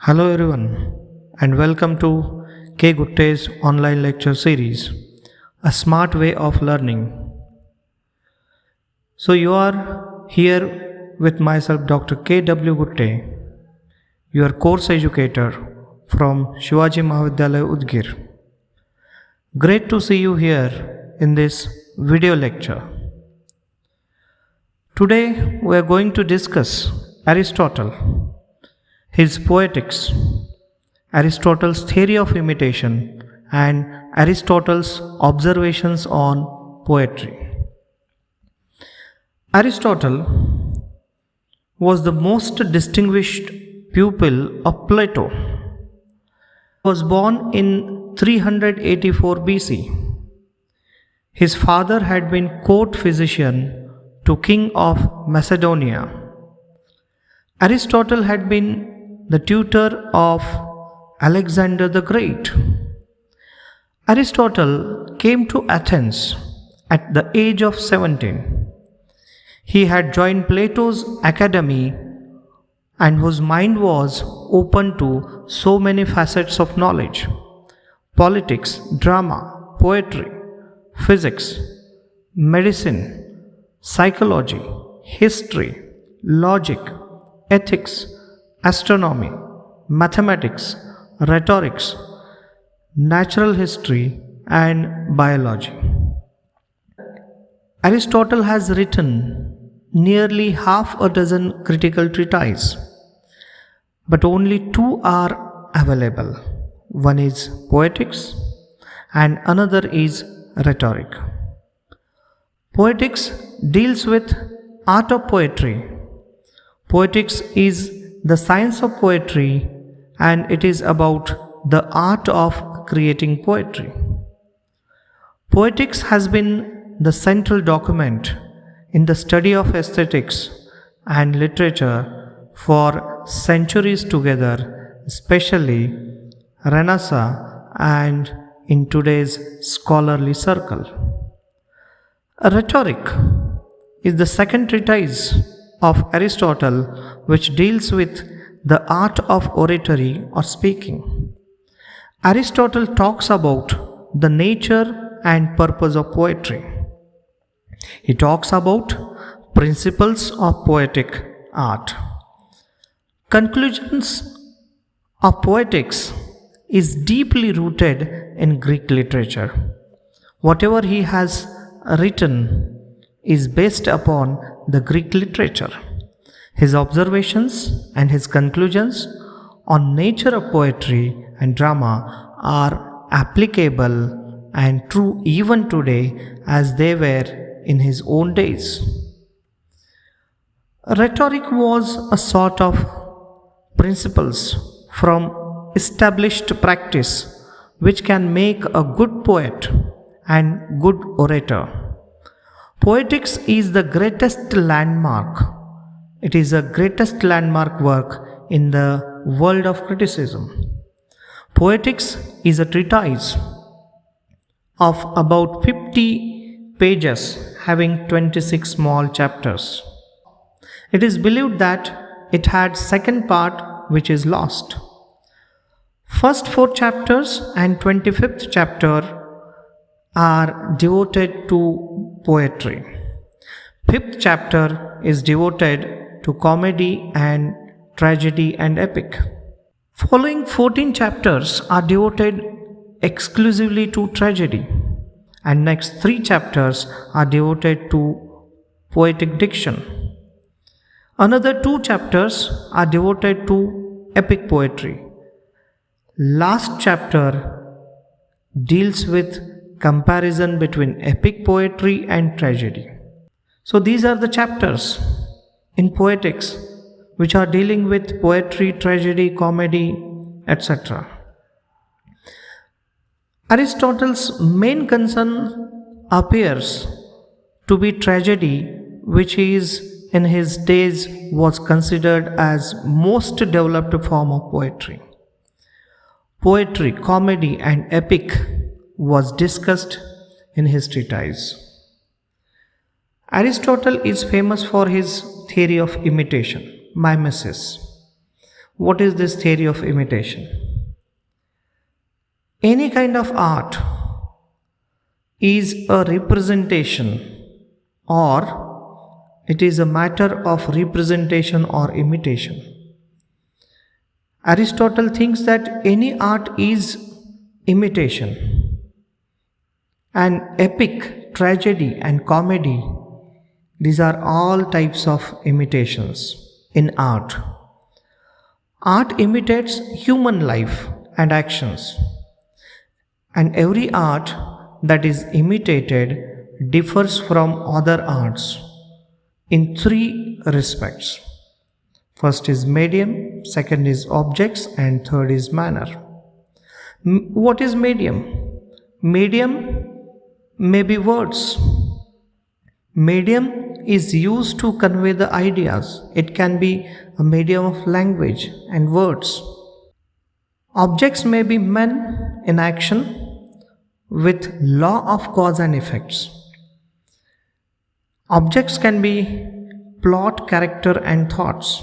Hello everyone and welcome to K. Gutte's online lecture series, A Smart Way of Learning. So you are here with myself Dr. K. W. Gutte, your course educator from Shivaji Mahavidyalaya Udgir. Great to see you here in this video lecture. Today we are going to discuss Aristotle, his Poetics, Aristotle's theory of imitation, and Aristotle's observations on poetry. Aristotle was the most distinguished pupil of Plato. He was born in 384 BC. His father had been court physician to King of Macedonia. Aristotle had been the tutor of Alexander the Great. Aristotle came to Athens at the age of 17. He had joined Plato's academy and whose mind was open to so many facets of knowledge: politics, drama, poetry, physics, medicine, psychology, history, logic, ethics, astronomy, mathematics, rhetorics, natural history, and biology. Aristotle has written nearly half a dozen critical treatises, but only two are available. One is Poetics and another is Rhetoric. Poetics deals with art of poetry. Poetics is the science of poetry, and it is about the art of creating poetry. Poetics has been the central document in the study of aesthetics and literature for centuries together, especially Renaissance and in today's scholarly circle. Rhetoric is the second treatise of Aristotle, which deals with the art of oratory or speaking. Aristotle talks about the nature and purpose of poetry. He talks about principles of poetic art. Conclusions of Poetics is deeply rooted in Greek literature. Whatever he has written is based upon the Greek literature. His observations and his conclusions on nature of poetry and drama are applicable and true even today as they were in his own days. Rhetoric was a sort of principles from established practice which can make a good poet and good orator. Poetics is the greatest landmark. It is the greatest landmark work in the world of criticism. Poetics is a treatise of about 50 pages having 26 small chapters. It is believed that it had second part which is lost. First 4 chapters and 25th chapter are devoted to poetry. 5th chapter is devoted to comedy and tragedy and epic. Following 14 chapters are devoted exclusively to tragedy, and next 3 chapters are devoted to poetic diction. Another 2 chapters are devoted to epic poetry. Last chapter deals with comparison between epic poetry and tragedy. So these are the chapters in Poetics which are dealing with poetry, tragedy, comedy, etc. Aristotle's main concern appears to be tragedy, which is in his days was considered as most developed form of poetry. Poetry, comedy and epic was discussed in his treatise. Aristotle is famous for his theory of imitation, Mimesis. What is this theory of imitation? Any kind of art is a representation, or it is a matter of representation or imitation. Aristotle thinks that any art is imitation. And epic, tragedy, and comedy, these are all types of imitations in art. Art imitates human life and actions, and every art that is imitated differs from other arts in three respects. First is medium, second is objects, and third is manner. What is medium? Medium may be words. Medium is used to convey the ideas. It can be a medium of language and words. Objects may be men in action with law of cause and effects. Objects can be plot, character, and thoughts.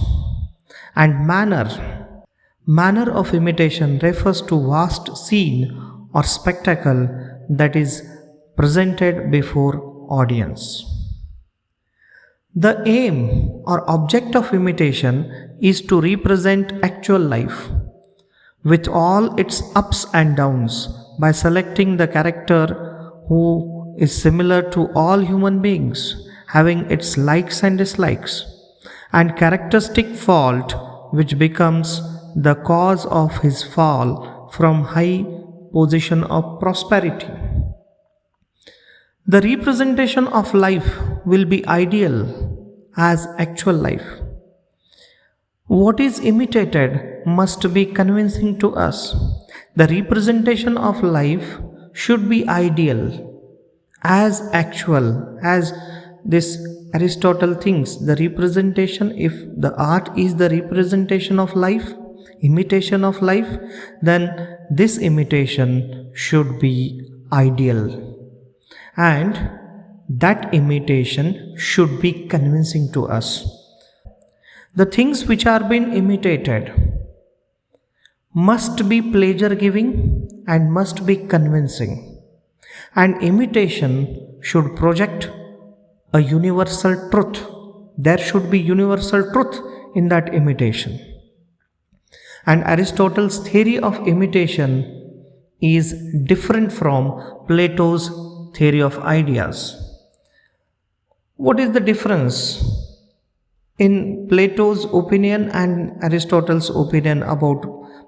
And manner of imitation refers to vast scene or spectacle that is presented before audience. The aim or object of imitation is to represent actual life with all its ups and downs by selecting the character who is similar to all human beings, having its likes and dislikes, and characteristic fault which becomes the cause of his fall from high position of prosperity. The representation of life will be ideal as actual life. What is imitated must be convincing to us. The representation of life should be ideal as actual, as this Aristotle thinks. The representation, if the art is the representation of life, imitation of life, then this imitation should be ideal. And that imitation should be convincing to us. The things which are being imitated must be pleasure giving and must be convincing. And imitation should project a universal truth. There should be universal truth in that imitation. And Aristotle's theory of imitation is different from Plato's theory of ideas. What is the difference in Plato's opinion and Aristotle's opinion about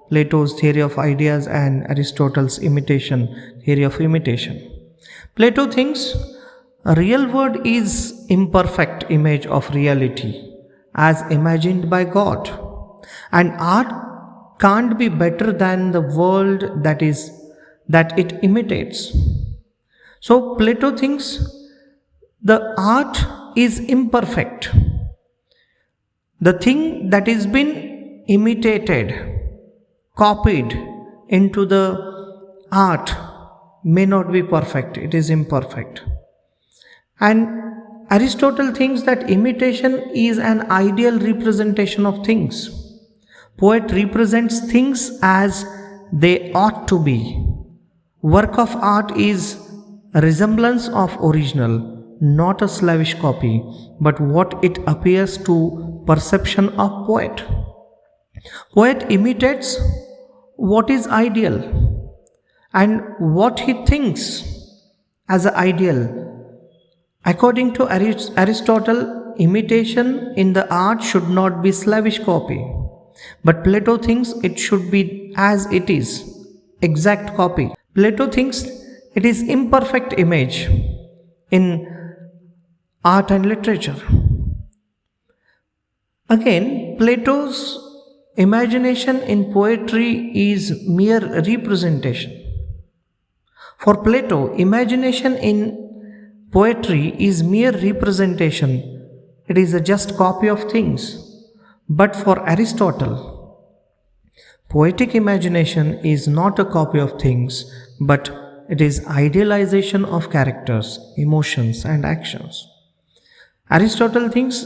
Plato's theory of ideas and Aristotle's theory of imitation? Plato thinks a real world is imperfect image of reality as imagined by God, and art can't be better than the world that it imitates. So Plato thinks the art is imperfect. The thing that is been imitated, copied into the art may not be perfect, it is imperfect. And Aristotle thinks that imitation is an ideal representation of things. Poet represents things as they ought to be. Work of art is a resemblance of original, not a slavish copy, but what it appears to perception of poet. Poet imitates what is ideal and what he thinks as an ideal. According to Aristotle, imitation in the art should not be slavish copy, but Plato thinks it should be as it is, exact copy. Plato thinks it is imperfect image in art and literature. Again, Plato's imagination in poetry is mere representation. For Plato, imagination in poetry is mere representation. It is a just copy of things. But for Aristotle, poetic imagination is not a copy of things, but it is idealization of characters, emotions, and actions. Aristotle thinks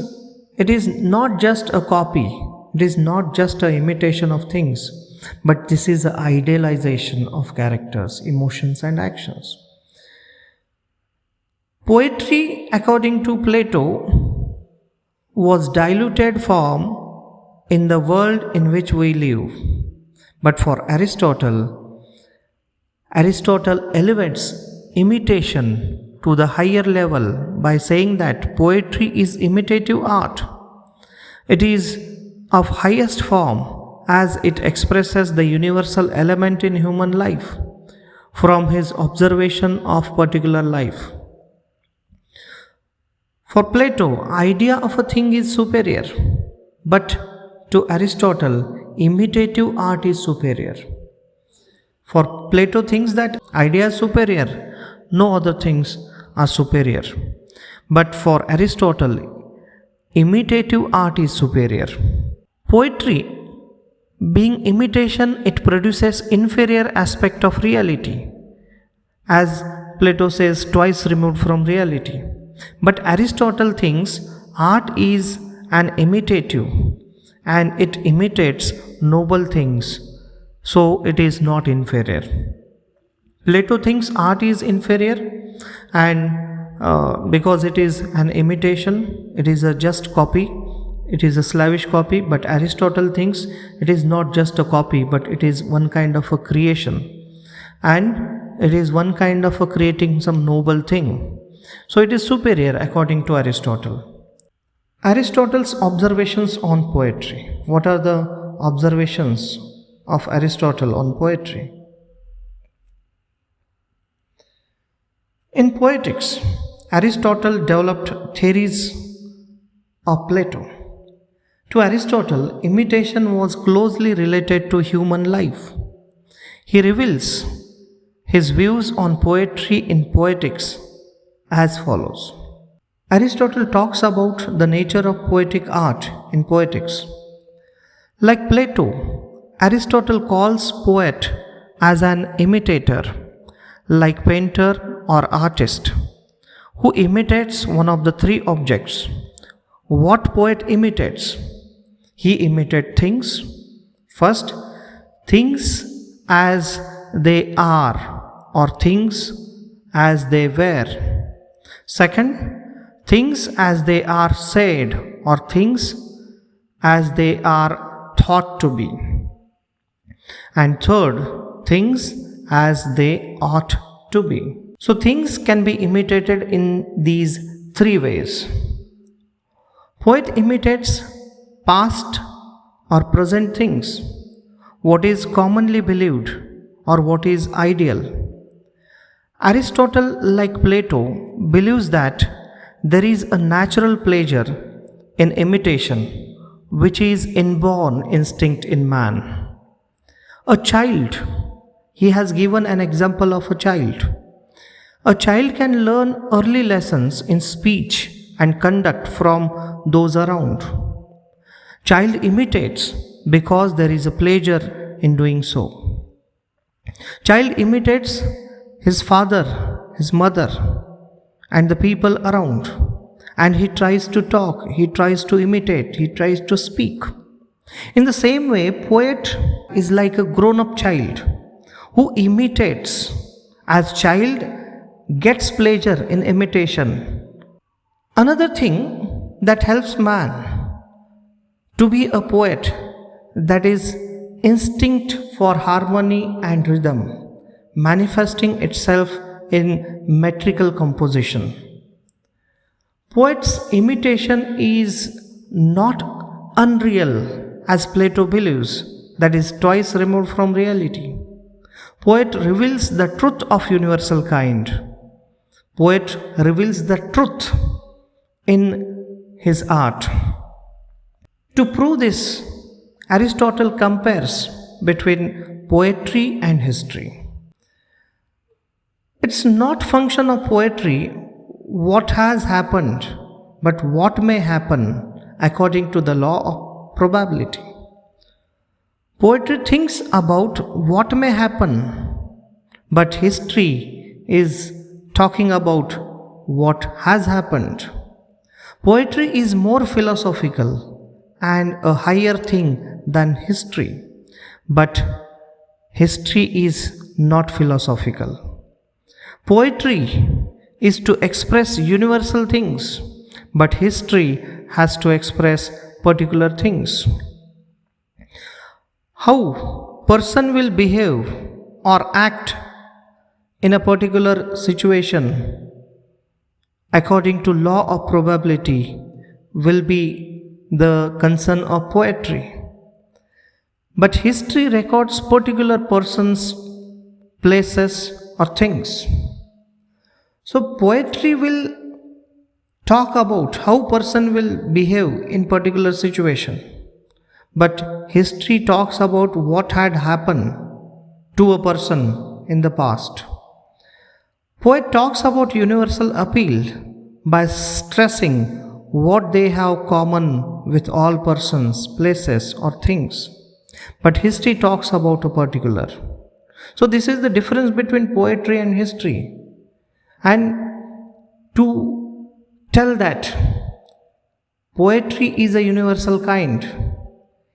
it is not just a copy, It is not just an imitation of things, but this is an idealization of characters, emotions, and actions. Poetry, according to Plato, was diluted form in the world in which we live. But for Aristotle elevates imitation to the higher level by saying that poetry is imitative art. It is of highest form as it expresses the universal element in human life from his observation of particular life. For Plato, idea of a thing is superior, but to Aristotle, imitative art is superior. For Plato thinks that idea is superior, no other things are superior. But for Aristotle, imitative art is superior. Poetry, being imitation, it produces inferior aspect of reality. As Plato says, twice removed from reality. But Aristotle thinks art is an imitative and it imitates noble things, so it is not inferior. Plato thinks art is inferior and because it is an imitation, it is a just copy, it is a slavish copy, but Aristotle thinks it is not just a copy, but it is one kind of a creation and it is one kind of a creating some noble thing. So it is superior according to Aristotle. Aristotle's observations on poetry. What are the observations of Aristotle on poetry? In Poetics, Aristotle developed theories of Plato. To Aristotle, imitation was closely related to human life. He reveals his views on poetry in Poetics as follows. Aristotle talks about the nature of poetic art in Poetics. Like Plato, Aristotle calls poet as an imitator, like painter or artist, who imitates one of the three objects. What poet imitates? He imitates things. First, things as they are or things as they were. Second, things as they are said or things as they are thought to be. And third, things as they ought to be. So things can be imitated in these three ways. Poet imitates past or present things, what is commonly believed or what is ideal. Aristotle, like Plato, believes that there is a natural pleasure in imitation, which is inborn instinct in man. A child, he has given an example of a child. A child can learn early lessons in speech and conduct from those around. Child imitates because there is a pleasure in doing so. Child imitates his father, his mother, and the people around. And he tries to talk, he tries to imitate, he tries to speak. In the same way, poet is like a grown-up child who imitates. As child gets pleasure in imitation. Another thing that helps man to be a poet, that is instinct for harmony and rhythm, manifesting itself in metrical composition. Poet's imitation is not unreal as Plato believes, that is twice removed from reality. Poet reveals the truth of universal kind. Poet reveals the truth in his art. To prove this, Aristotle compares between poetry and history. It's not function of poetry what has happened, but what may happen according to the law of probability. Poetry thinks about what may happen, but history is talking about what has happened. Poetry is more philosophical and a higher thing than history. But history is not philosophical. Poetry is to express universal things, but history has to express particular things. How person will behave or act in a particular situation according to law of probability will be the concern of poetry. But history records particular persons, places, or things. So poetry will talk about how person will behave in particular situation. But history talks about what had happened to a person in the past. Poet talks about universal appeal by stressing what they have common with all persons, places, or things. But history talks about a particular. So this is the difference between poetry and history. And to tell that poetry is a universal kind,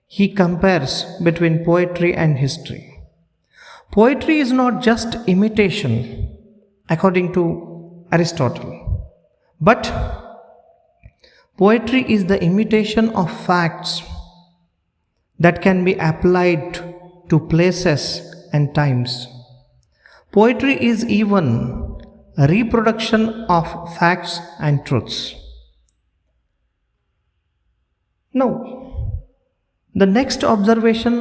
he compares between poetry and history. Poetry is not just imitation, according to Aristotle, but poetry is the imitation of facts that can be applied to places and times. Poetry is even a reproduction of facts and truths. Now, the next observation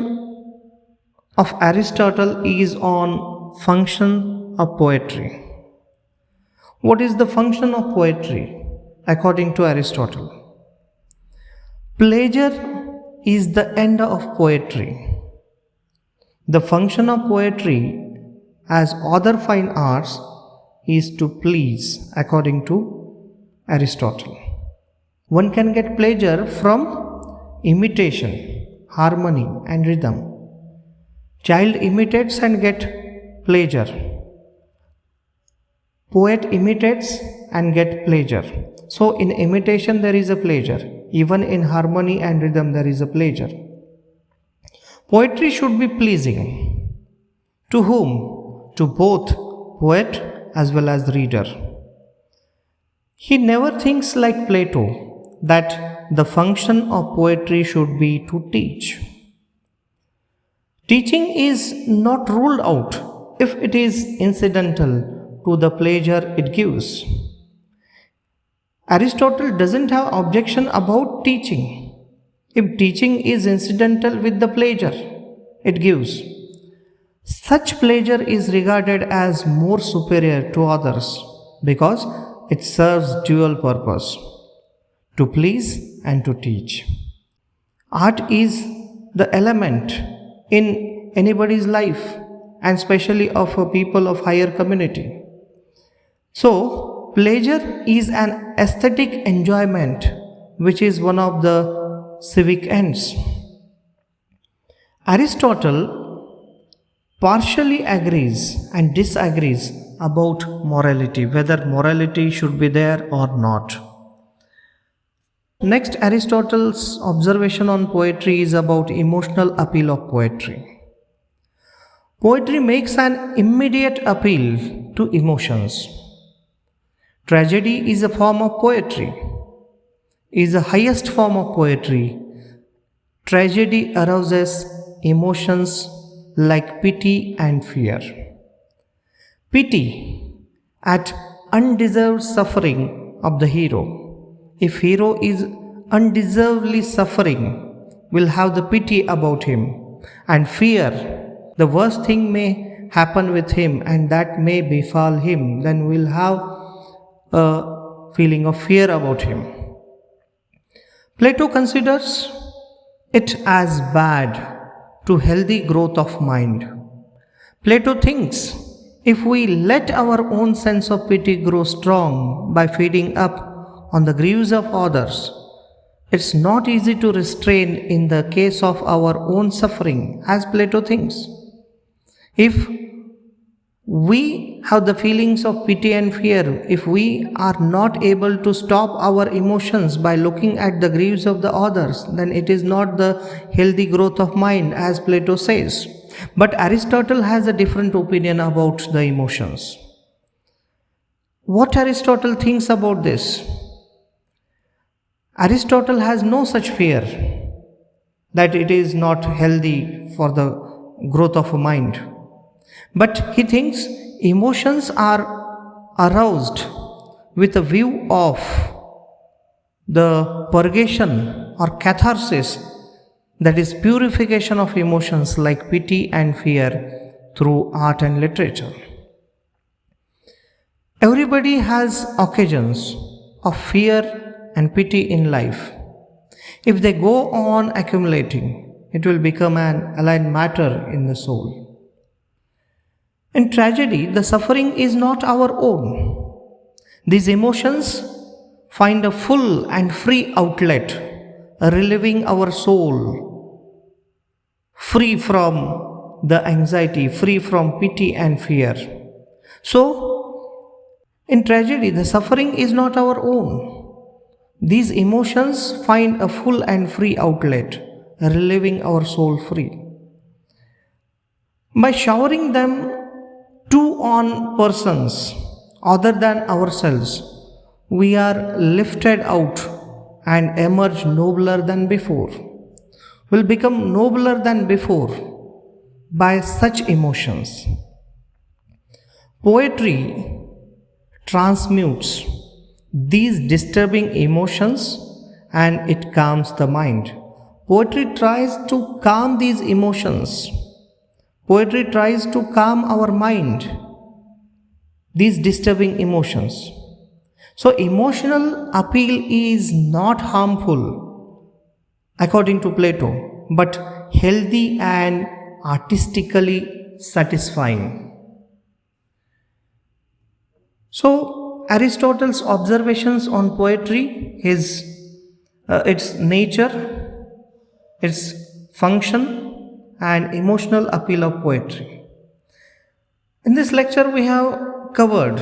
of Aristotle is on function of poetry. What is the function of poetry according to Aristotle? Pleasure is the end of poetry. The function of poetry, as other fine arts, is to please according to Aristotle. One can get pleasure from imitation, harmony, and rhythm. Child imitates and get pleasure. Poet imitates and get pleasure. So in imitation there is a pleasure. Even in harmony and rhythm there is a pleasure. Poetry should be pleasing. To whom? To both poet as well as reader. He never thinks like Plato that the function of poetry should be to teach. Teaching is not ruled out if it is incidental to the pleasure it gives. Aristotle doesn't have objection about teaching if teaching is incidental with the pleasure it gives. Such pleasure is regarded as more superior to others because it serves dual purpose, to please and to teach. Art is the element in anybody's life and especially of a people of higher community. So, pleasure is an aesthetic enjoyment which is one of the civic ends. Aristotle partially agrees and disagrees about morality, whether morality should be there or not. Next, Aristotle's observation on poetry is about emotional appeal of poetry. Poetry makes an immediate appeal to emotions. Tragedy is a form of poetry, is the highest form of poetry. Tragedy arouses emotions like pity and fear. Pity at undeserved suffering of the hero. If hero is undeservedly suffering, will have the pity about him, and fear, the worst thing may happen with him and that may befall him, then we'll have a feeling of fear about him. Plato considers it as bad to healthy growth of mind. Plato thinks if we let our own sense of pity grow strong by feeding up on the griefs of others, it's not easy to restrain in the case of our own suffering, as Plato thinks. If We have the feelings of pity and fear. If we are not able to stop our emotions by looking at the griefs of the others, then it is not the healthy growth of mind, as Plato says. But Aristotle has a different opinion about the emotions. What Aristotle thinks about this? Aristotle has no such fear that it is not healthy for the growth of a mind. But he thinks emotions are aroused with a view of the purgation or catharsis, that is purification of emotions like pity and fear through art and literature. Everybody has occasions of fear and pity in life. If they go on accumulating, it will become an aligned matter in the soul. In tragedy, the suffering is not our own. These emotions find a full and free outlet, relieving our soul, free from the anxiety, free from pity and fear. So, in tragedy, the suffering is not our own. These emotions find a full and free outlet, relieving our soul free. By showering them on persons other than ourselves, we are lifted out and emerge nobler than before. Will become nobler than before by such emotions. Poetry transmutes these disturbing emotions and it calms the mind. Poetry tries to calm these emotions. Poetry tries to calm our mind, these disturbing emotions. So emotional appeal is not harmful, according to Plato, but healthy and artistically satisfying. So Aristotle's observations on poetry, its nature, its function, and emotional appeal of poetry. In this lecture, we have covered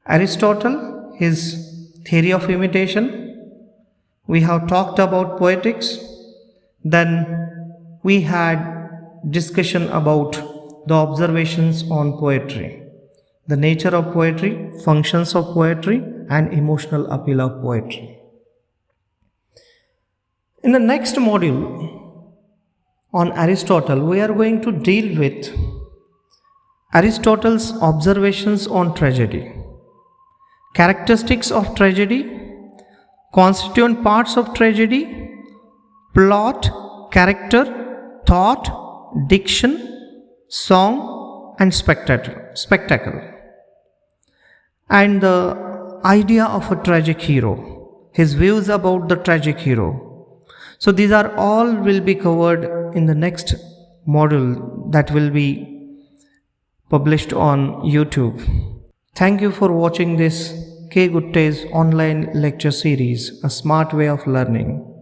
Aristotle, his theory of imitation. We have talked about poetics. Then we had discussion about the observations on poetry, the nature of poetry, functions of poetry, and emotional appeal of poetry. In the next module on Aristotle, we are going to deal with Aristotle's observations on tragedy, characteristics of tragedy, constituent parts of tragedy, plot, character, thought, diction, song, and spectacle, and the idea of a tragic hero, his views about the tragic hero. So these are all will be covered in the next module that will be published on YouTube. Thank you for watching this K. Gutte's online lecture series, A Smart Way of Learning.